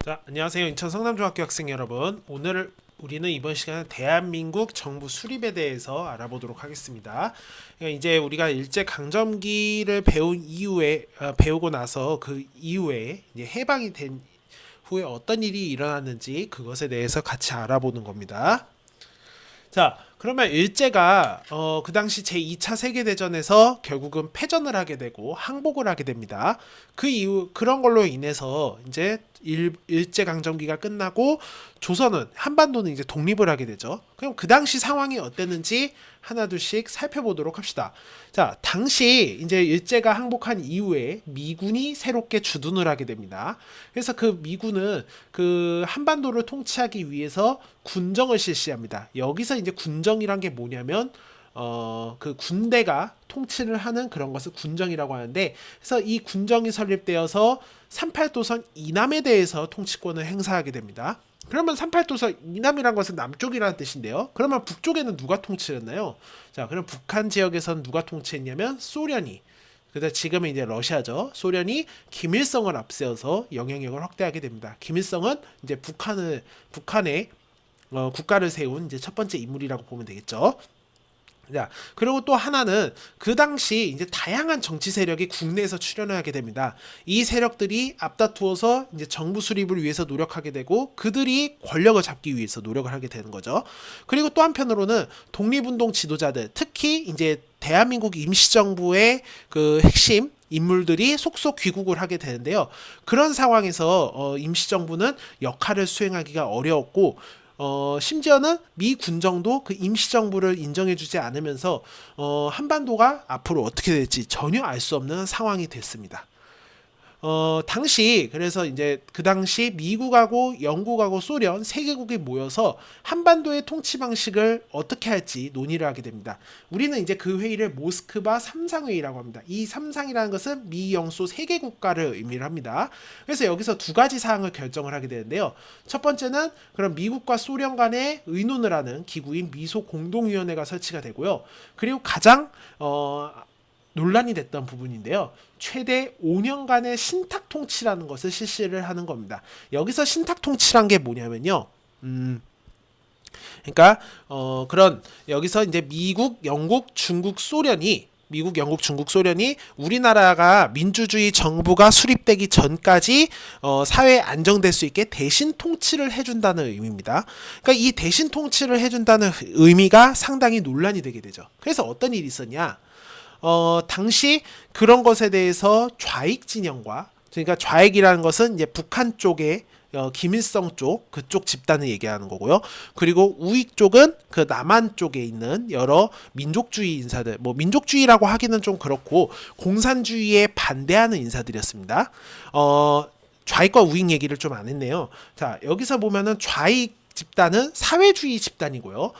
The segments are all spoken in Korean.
자, 안녕하세요. 인천 성남중학교 학생 여러분. 오늘 우리는 이번 시간에 대한민국 정부 수립에 대해서 알아보도록 하겠습니다. 이제 우리가 일제 강점기를 배운 이후에 배우고 나서 그 이후에 이제 해방이 된 후에 어떤 일이 일어났는지 그것에 대해서 같이 알아보는 겁니다. 자, 그러면 일제가 그 당시 제2차 세계대전에서 결국은 패전을 하게 되고 항복을 하게 됩니다. 그 이후 그런 걸로 인해서 이제 일제강점기가 끝나고 조선은 한반도는 이제 독립을 하게 되죠. 그럼 그 당시 상황이 어땠는지 하나둘씩 살펴보도록 합시다. 자, 당시 이제 일제가 항복한 이후에 미군이 새롭게 주둔을 하게 됩니다. 그래서 그 미군은 그 한반도를 통치하기 위해서 군정을 실시합니다. 여기서 이제 군정이란 게 뭐냐면 그 군대가 통치를 하는 그런 것을 군정이라고 하는데, 그래서 이 군정이 설립되어서 38도선 이남에 대해서 통치권을 행사하게 됩니다. 그러면 38도선 이남이란 것은 남쪽이라는 뜻인데요. 그러면 북쪽에는 누가 통치했나요? 자, 그럼 북한 지역에서는 누가 통치했냐면 소련이. 그래서 지금은 이제 러시아죠. 소련이 김일성을 앞세워서 영향력을 확대하게 됩니다. 김일성은 이제 북한의 국가를 세운 이제 첫 번째 인물이라고 보면 되겠죠. 자, 그리고 또 하나는 그 당시 이제 다양한 정치 세력이 국내에서 출현하게 됩니다. 이 세력들이 앞다투어서 이제 정부 수립을 위해서 노력하게 되고 그들이 권력을 잡기 위해서 노력을 하게 되는 거죠. 그리고 또 한편으로는 독립운동 지도자들, 특히 이제 대한민국 임시정부의 그 핵심 인물들이 속속 귀국을 하게 되는데요. 그런 상황에서 임시정부는 역할을 수행하기가 어려웠고, 심지어는 미 군정도 그 임시정부를 인정해주지 않으면서 한반도가 앞으로 어떻게 될지 전혀 알 수 없는 상황이 됐습니다. 당시 그래서 이제 그 당시 미국하고 영국하고 소련 세 개국이 모여서 한반도의 통치 방식을 어떻게 할지 논의를 하게 됩니다. 우리는 이제 그 회의를 모스크바 삼상회의라고 합니다. 이 삼상이라는 것은 미, 영, 소 세 개 국가를 의미를 합니다. 그래서 여기서 두 가지 사항을 결정을 하게 되는데요. 첫 번째는 그럼 미국과 소련 간의 의논을 하는 기구인 미소 공동위원회가 설치가 되고요. 그리고 가장 논란이 됐던 부분인데요. 최대 5년간의 신탁 통치라는 것을 실시를 하는 겁니다. 여기서 신탁 통치란 게 뭐냐면요. 그러니까 그런 여기서 이제 미국, 영국, 중국, 소련이 우리나라가 민주주의 정부가 수립되기 전까지 사회에 안정될 수 있게 대신 통치를 해준다는 의미입니다. 그러니까 이 대신 통치를 해준다는 의미가 상당히 논란이 되게 되죠. 그래서 어떤 일이 있었냐? 당시 그런 것에 대해서 좌익 진영과, 그러니까 좌익이라는 것은 이제 북한 쪽에 김일성 쪽 그쪽 집단을 얘기하는 거고요. 그리고 우익 쪽은 그 남한 쪽에 있는 여러 민족주의 인사들, 뭐 민족주의라고 하기는 좀 그렇고 공산주의에 반대하는 인사들이었습니다. 좌익과 우익 얘기를 좀 안 했네요. 자, 여기서 보면은 좌익 집단은 사회주의 집단이고요.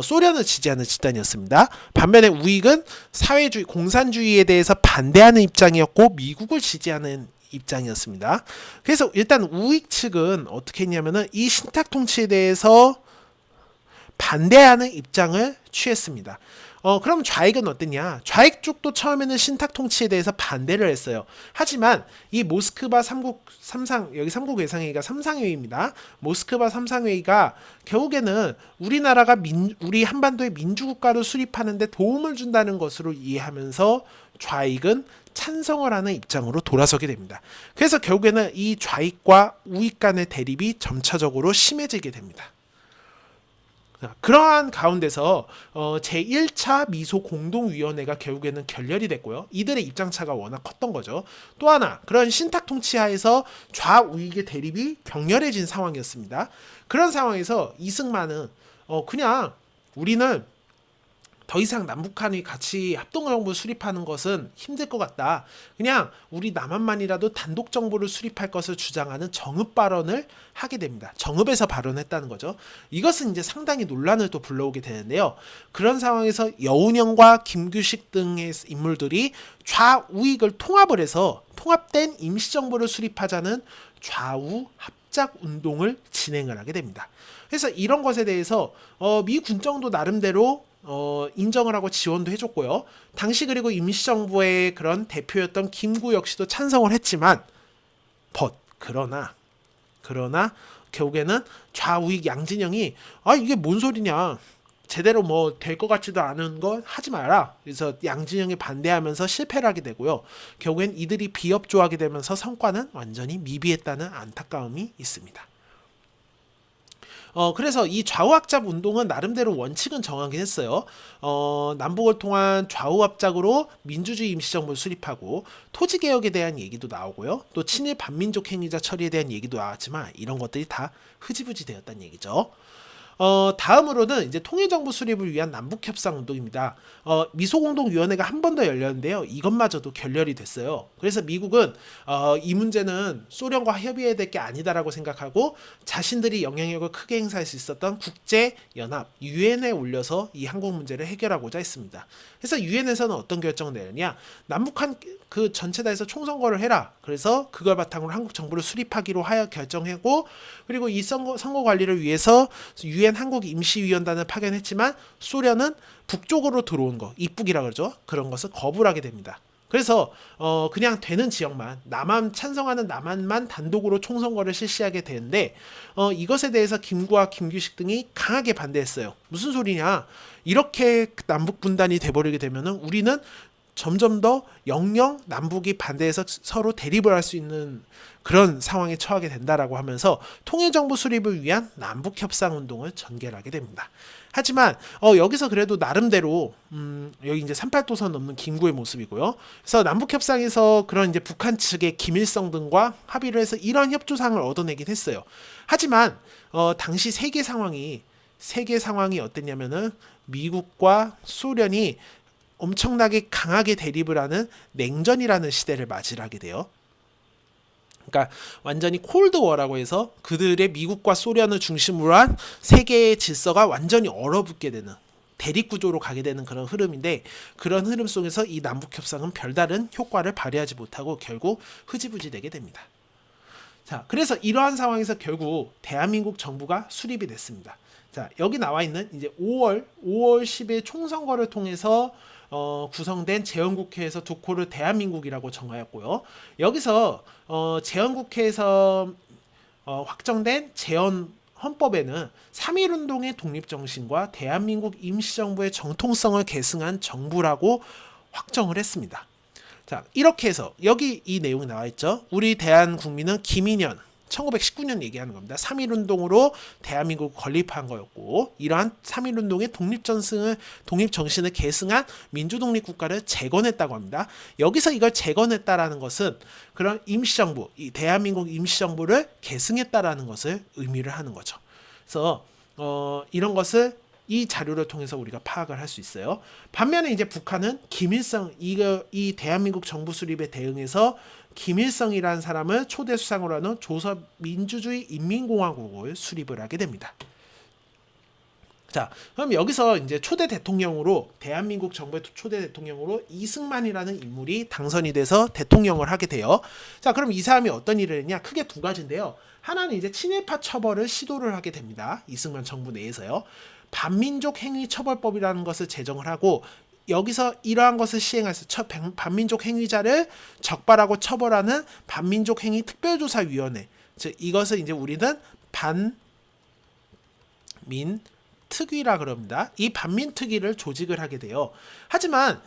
소련을 지지하는 집단이었습니다. 반면에 우익은 사회주의, 공산주의에 대해서 반대하는 입장이었고 미국을 지지하는 입장이었습니다. 그래서 일단 우익 측은 어떻게 했냐면은 이 신탁 통치에 대해서 반대하는 입장을 취했습니다. 그럼 좌익은 어땠냐? 좌익 쪽도 처음에는 신탁 통치에 대해서 반대를 했어요. 하지만 이 모스크바 여기 삼국 외상회의가 삼상회의입니다. 모스크바 삼상회의가 결국에는 우리나라가 우리 한반도의 민주국가를 수립하는데 도움을 준다는 것으로 이해하면서 좌익은 찬성을 하는 입장으로 돌아서게 됩니다. 그래서 결국에는 이 좌익과 우익 간의 대립이 점차적으로 심해지게 됩니다. 그러한 가운데서 제1차 미소 공동위원회가 결국에는 결렬이 됐고요. 이들의 입장차가 워낙 컸던 거죠. 또 하나, 그런 신탁 통치하에서 좌우익의 대립이 격렬해진 상황이었습니다. 그런 상황에서 이승만은 그냥 우리는 더 이상 남북한이 같이 합동정부 수립하는 것은 힘들 것 같다. 그냥 우리 남한만이라도 단독 정부를 수립할 것을 주장하는 정읍 발언을 하게 됩니다. 정읍에서 발언했다는 거죠. 이것은 이제 상당히 논란을 또 불러오게 되는데요. 그런 상황에서 여운형과 김규식 등의 인물들이 좌우익을 통합을 해서 통합된 임시정부를 수립하자는 좌우 합작 운동을 진행을 하게 됩니다. 그래서 이런 것에 대해서 미 군정도 나름대로 인정을 하고 지원도 해줬고요. 당시 그리고 임시정부의 그런 대표였던 김구 역시도 찬성을 했지만 그러나 그러나 결국에는 좌우익 양진영이 이게 뭔 소리냐, 제대로 뭐 될 것 같지도 않은 거 하지 마라. 그래서 양진영이 반대하면서 실패를 하게 되고요. 결국엔 이들이 비협조하게 되면서 성과는 완전히 미비했다는 안타까움이 있습니다. 그래서 이 좌우합작 운동은 나름대로 원칙은 정하긴 했어요. 남북을 통한 좌우합작으로 민주주의 임시정부를 수립하고 토지개혁에 대한 얘기도 나오고요. 또 친일 반민족 행위자 처리에 대한 얘기도 나왔지만 이런 것들이 다 흐지부지 되었다는 얘기죠. 다음으로는 이제 통일정부 수립을 위한 남북협상운동입니다. 미소공동위원회가 한 번 더 열렸는데요. 이것마저도 결렬이 됐어요. 그래서 미국은 이 문제는 소련과 협의해야 될 게 아니다라고 생각하고 자신들이 영향력을 크게 행사할 수 있었던 국제연합 유엔에 올려서 이 한국 문제를 해결하고자 했습니다. 그래서 유엔에서는 어떤 결정을 내느냐, 남북한 그 전체 다해서 총선거를 해라. 그래서 그걸 바탕으로 한국 정부를 수립하기로 하여 결정하고, 그리고 이 선거 관리를 위해서 유엔 한국 임시위원단을 파견했지만 소련은 북쪽으로 들어온 거, 입북이라 그러죠. 그런 것을 거부를 하게 됩니다. 그래서 그냥 되는 지역만, 남한 찬성하는 남한만 단독으로 총선거를 실시하게 되는데 이것에 대해서 김구와 김규식 등이 강하게 반대했어요. 무슨 소리냐, 이렇게 남북 분단이 돼버리게 되면은 우리는 점점 더 영영 남북이 반대해서 서로 대립을 할 수 있는 그런 상황에 처하게 된다라고 하면서 통일정부 수립을 위한 남북협상운동을 전개하게 됩니다. 하지만 여기서 그래도 나름대로 여기 이제 38도선 넘는 김구의 모습이고요. 그래서 남북협상에서 그런 이제 북한 측의 김일성 등과 합의를 해서 이러한 협조상을 얻어내긴 했어요. 하지만 당시 세계 상황이 어땠냐면은 미국과 소련이 엄청나게 강하게 대립을 하는 냉전이라는 시대를 맞이를 하게 돼요. 그러니까 완전히 콜드워라고 해서 그들의 미국과 소련을 중심으로 한 세계의 질서가 완전히 얼어붙게 되는 대립 구조로 가게 되는 그런 흐름인데, 그런 흐름 속에서 이 남북협상은 별다른 효과를 발휘하지 못하고 결국 흐지부지 되게 됩니다. 자, 그래서 이러한 상황에서 결국 대한민국 정부가 수립이 됐습니다. 자, 여기 나와 있는 이제 5월 10일 총선거를 통해서 구성된 재헌국회에서 두 코를 대한민국이라고 정하였고요. 여기서 재헌국회에서 확정된 재헌 헌법에는 3.1운동의 독립정신과 대한민국 임시정부의 정통성을 계승한 정부라고 확정을 했습니다. 자, 이렇게 해서 여기 이 내용이 나와 있죠. 우리 대한국민은 김인현 1919년 얘기하는 겁니다. 3.1운동으로 대한민국 건립한 거였고, 이러한 3.1운동의 독립정신을 계승한 민주독립국가를 재건했다고 합니다. 여기서 이걸 재건했다라는 것은 그런 임시정부, 이 대한민국 임시정부를 계승했다라는 것을 의미를 하는 거죠. 그래서 이런 것을 이 자료를 통해서 우리가 파악을 할 수 있어요. 반면에 이제 북한은 김일성, 이 대한민국 정부 수립에 대응해서 김일성이라는 사람을 초대 수상으로 하는 조선민주주의 인민공화국을 수립을 하게 됩니다. 자, 그럼 여기서 이제 초대 대통령으로, 대한민국 정부의 초대 대통령으로 이승만이라는 인물이 당선이 돼서 대통령을 하게 돼요. 자, 그럼 이 사람이 어떤 일을 했냐? 크게 두 가지인데요. 하나는 이제 친일파 처벌을 시도를 하게 됩니다. 이승만 정부 내에서요. 반민족 행위 처벌법이라는 것을 제정을 하고, 여기서 이러한 것을 시행해서 반민족 행위자를 적발하고 처벌하는 반민족 행위 특별조사위원회, 즉 이것을 이제 우리는 반민특위라 그럽니다. 이 반민특위를 조직을 하게 돼요. 하지만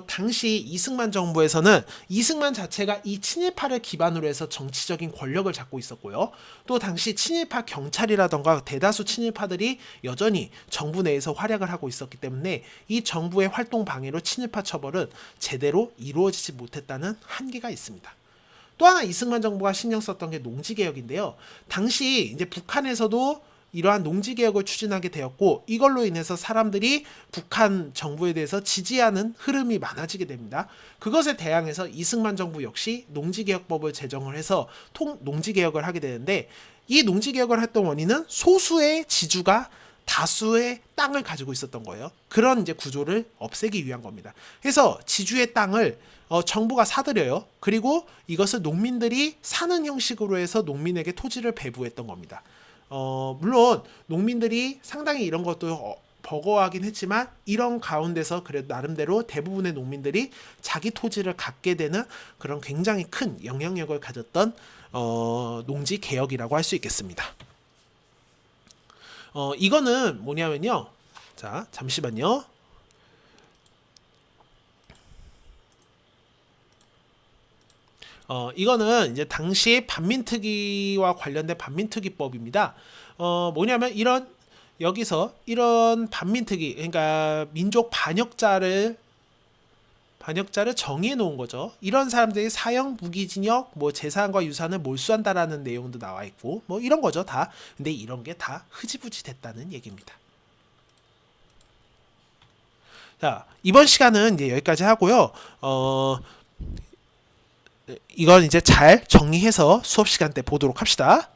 당시 이승만 정부에서는 이승만 자체가 이 친일파를 기반으로 해서 정치적인 권력을 잡고 있었고요. 또 당시 친일파 경찰이라던가 대다수 친일파들이 여전히 정부 내에서 활약을 하고 있었기 때문에 이 정부의 활동 방해로 친일파 처벌은 제대로 이루어지지 못했다는 한계가 있습니다. 또 하나 이승만 정부가 신경 썼던 게 농지개혁인데요. 당시 이제 북한에서도 이러한 농지개혁을 추진하게 되었고, 이걸로 인해서 사람들이 북한 정부에 대해서 지지하는 흐름이 많아지게 됩니다. 그것에 대항해서 이승만 정부 역시 농지개혁법을 제정을 해서 농지개혁을 하게 되는데, 이 농지개혁을 했던 원인은 소수의 지주가 다수의 땅을 가지고 있었던 거예요. 그런 이제 구조를 없애기 위한 겁니다. 그래서 지주의 땅을 정부가 사들여요. 그리고 이것을 농민들이 사는 형식으로 해서 농민에게 토지를 배부했던 겁니다. 물론 농민들이 상당히 이런 것도 버거워하긴 했지만, 이런 가운데서 그래도 나름대로 대부분의 농민들이 자기 토지를 갖게 되는 그런 굉장히 큰 영향력을 가졌던 농지 개혁이라고 할 수 있겠습니다. 이거는 뭐냐면요. 자, 잠시만요. 이거는 이제 당시 반민특위와 관련된 반민특위법입니다. 뭐냐면 여기서 이런 반민특위, 그러니까 민족 반역자를 정의해 놓은 거죠. 이런 사람들이 사형, 무기징역, 뭐 재산과 유산을 몰수한다라는 내용도 나와 있고, 뭐 이런 거죠, 다. 근데 이런 게 다 흐지부지 됐다는 얘기입니다. 자, 이번 시간은 이제 여기까지 하고요. 이건 이제 잘 정리해서 수업 시간 때 보도록 합시다.